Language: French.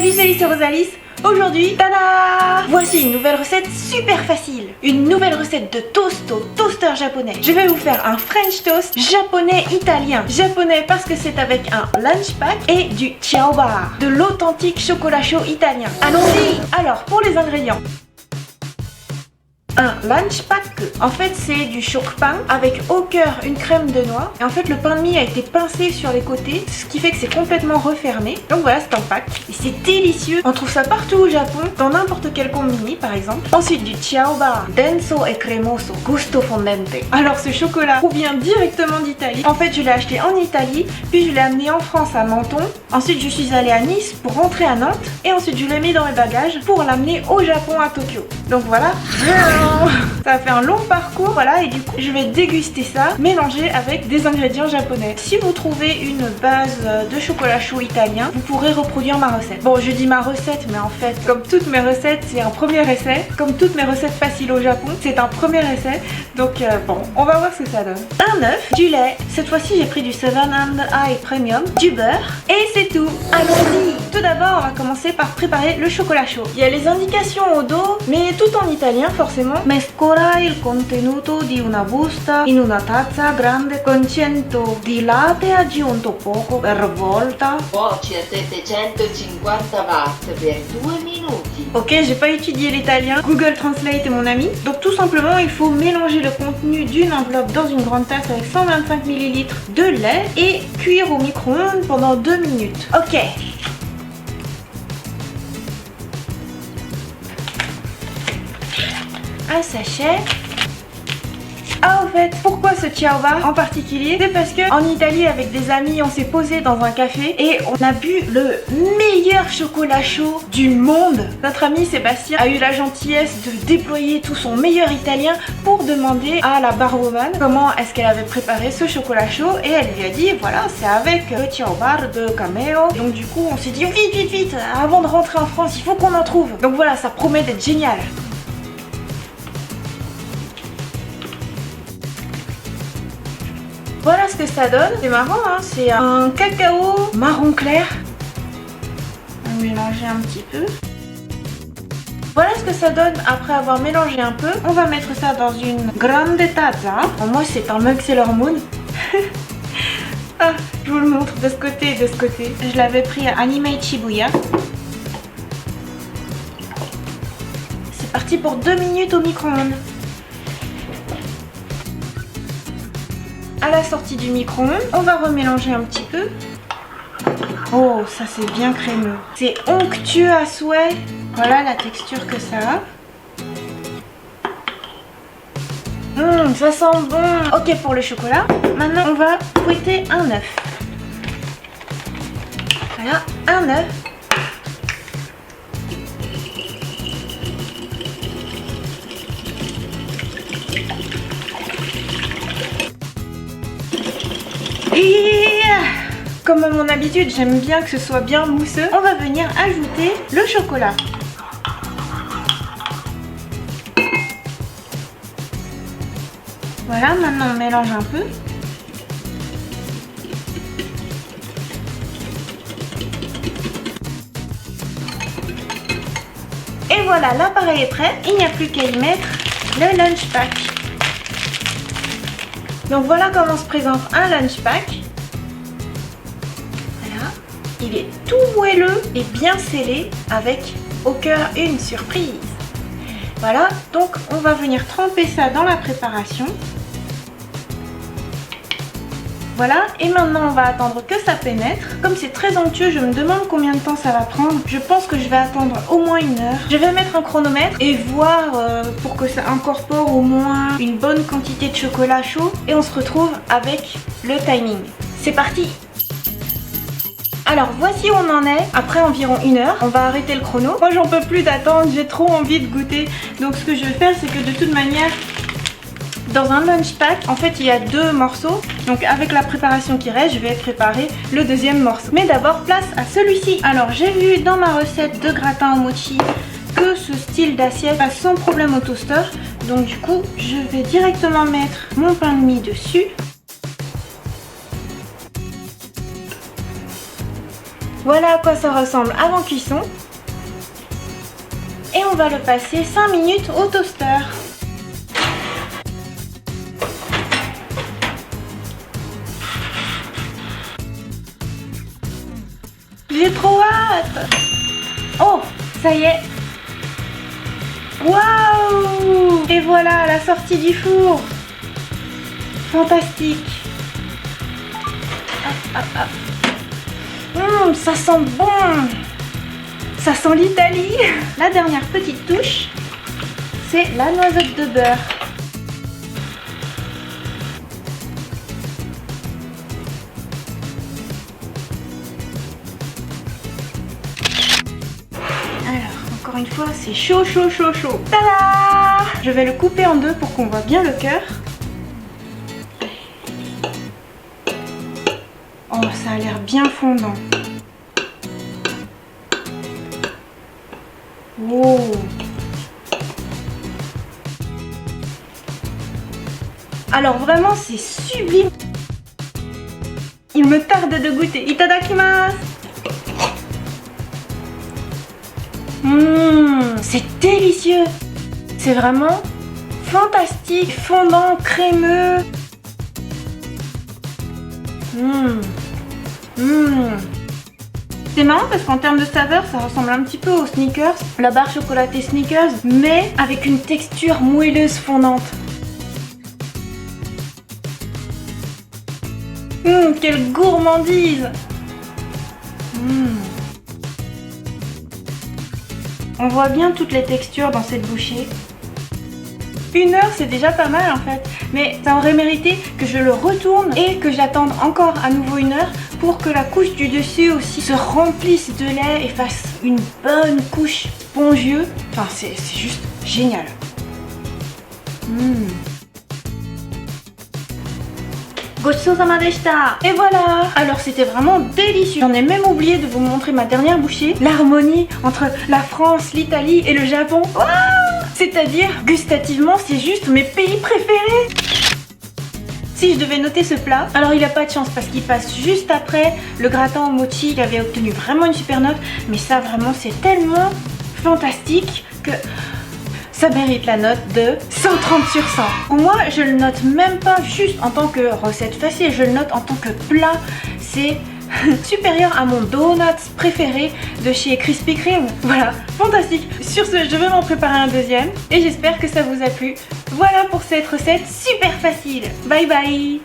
Salut, c'est Rosalis. Aujourd'hui, tada! Voici une nouvelle recette super facile. Une nouvelle recette de toast au toaster japonais. Je vais vous faire un French toast japonais-italien. Japonais parce que c'est avec un lunch pack et du ciao bar, de l'authentique chocolat chaud italien. Allons-y! Alors, pour les ingrédients. Un lunch pack. En fait, c'est du choc-pain avec au cœur une crème de noix. Et en fait, le pain de mie a été pincé sur les côtés, ce qui fait que c'est complètement refermé. Donc voilà, c'est un pack. Et c'est délicieux. On trouve ça partout au Japon, dans n'importe quel combini par exemple. Ensuite, du ciao bar, denso e cremoso, gusto fondente. Alors, ce chocolat provient directement d'Italie. En fait, je l'ai acheté en Italie, puis je l'ai amené en France à Menton. Ensuite, je suis allée à Nice pour rentrer à Nantes. Et ensuite, je l'ai mis dans mes bagages pour l'amener au Japon à Tokyo. Donc voilà. Ça a fait un long parcours, voilà, et du coup je vais déguster ça, mélangé avec des ingrédients japonais. Si vous trouvez une base de chocolat chaud italien, vous pourrez reproduire ma recette. Bon, je dis ma recette, mais en fait, comme toutes mes recettes, c'est un premier essai. Comme toutes mes recettes faciles au Japon, c'est un premier essai. Donc bon, on va voir ce que ça donne. Un œuf, du lait, cette fois-ci j'ai pris du 7 & I Premium, du beurre, et c'est tout. Allons-y. Tout d'abord, on va commencer par préparer le chocolat chaud. Il y a les indications au dos, mais tout en italien forcément. Mescola il contenuto di una busta in una tazza grande con 100 di latte aggiunto poco per volta. Cuoci a 750 watt per 2 minuti. Ok, j'ai pas étudié l'italien, Google Translate est mon ami. Donc tout simplement, il faut mélanger le contenu d'une enveloppe dans une grande tasse avec 125 ml de lait et cuire au micro-ondes pendant 2 minutes. Ok. Un sachet. Ah, au fait, pourquoi ce ciao bar en particulier? C'est parce que en Italie, avec des amis, on s'est posé dans un café et on a bu le meilleur chocolat chaud du monde. Notre ami Sébastien a eu la gentillesse de déployer tout son meilleur italien pour demander à la barwoman comment est-ce qu'elle avait préparé ce chocolat chaud, et elle lui a dit voilà, c'est avec le ciao bar de Cameo. Donc du coup, on s'est dit vite, avant de rentrer en France, il faut qu'on en trouve. Donc voilà, ça promet d'être génial. Voilà ce que ça donne. C'est marrant, hein, c'est un cacao marron clair. On va mélanger un petit peu. Voilà ce que ça donne après avoir mélangé un peu. On va mettre ça dans une grande tazza. Bon, moi c'est un mug Sailor Moon. Ah, je vous le montre de ce côté et de ce côté. Je l'avais pris à Anime Shibuya. C'est parti pour 2 minutes au micro-ondes. À la sortie du micro-ondes, on va remélanger un petit peu. Oh, ça c'est bien crémeux. C'est onctueux à souhait. Voilà la texture que ça a. Ça sent bon. Ok pour le chocolat. Maintenant, on va fouetter un œuf. Voilà, un œuf. Et comme à mon habitude, j'aime bien que ce soit bien mousseux, on va venir ajouter le chocolat. Voilà, maintenant on mélange un peu. Et voilà, l'appareil est prêt. Il n'y a plus qu'à y mettre le lunch pack. Donc voilà comment se présente un lunch pack. Voilà, il est tout moelleux et bien scellé avec au cœur une surprise. Voilà, donc on va venir tremper ça dans la préparation. Voilà, et maintenant on va attendre que ça pénètre. Comme c'est très onctueux, je me demande combien de temps ça va prendre. Je pense que je vais attendre au moins 1 heure. Je vais mettre un chronomètre et voir pour que ça incorpore au moins une bonne quantité de chocolat chaud. Et on se retrouve avec le timing. C'est parti! Alors voici où on en est, après environ 1 heure, on va arrêter le chrono. Moi j'en peux plus d'attendre, j'ai trop envie de goûter. Donc ce que je vais faire, c'est que de toute manière, dans un lunch pack, en fait il y a 2 morceaux. Donc avec la préparation qui reste, je vais préparer le 2e morceau. Mais d'abord place à celui-ci. Alors j'ai vu dans ma recette de gratin au mochi que ce style d'assiette passe sans problème au toaster. Donc du coup, je vais directement mettre mon pain de mie dessus. Voilà à quoi ça ressemble avant cuisson. Et on va le passer 5 minutes au toaster. J'ai trop hâte. Oh, ça y est. Waouh! Et voilà la sortie du four. Fantastique. Hop, hop, hop. Ça sent bon. Ça sent l'Italie. La dernière petite touche, c'est la noisette de beurre. Alors, encore une fois, c'est chaud, chaud, chaud, chaud. Tada! Je vais le couper en deux pour qu'on voit bien le cœur. Oh, ça a l'air bien fondant. Oh. Alors vraiment, c'est sublime. Il me tarde de goûter. Itadakimasu. C'est délicieux. C'est vraiment fantastique, fondant, crémeux. C'est marrant parce qu'en termes de saveur, ça ressemble un petit peu aux Snickers, la barre chocolatée Snickers, mais avec une texture moelleuse fondante. Quelle gourmandise! On voit bien toutes les textures dans cette bouchée. 1 heure, c'est déjà pas mal en fait, mais ça aurait mérité que je le retourne et que j'attende encore à nouveau 1 heure pour que la couche du dessus aussi se remplisse de lait et fasse une bonne couche spongieuse. Enfin, c'est juste génial. Gochou-sama deshita. Et voilà. Alors c'était vraiment délicieux. J'en ai même oublié de vous montrer ma dernière bouchée. L'harmonie entre la France, l'Italie et le Japon. Wow! C'est-à-dire, gustativement, c'est juste mes pays préférés. Si je devais noter ce plat, alors il a pas de chance parce qu'il passe juste après le gratin au mochi qui avait obtenu vraiment une super note. Mais ça vraiment c'est tellement fantastique que ça mérite la note de 130 sur 100. Moi je le note même pas juste en tant que recette facile, je le note en tant que plat. C'est supérieur à mon donut préféré de chez Krispy Kreme. Voilà, fantastique. Sur ce, je vais m'en préparer un deuxième et j'espère que ça vous a plu. Voilà pour cette recette super facile. Bye bye.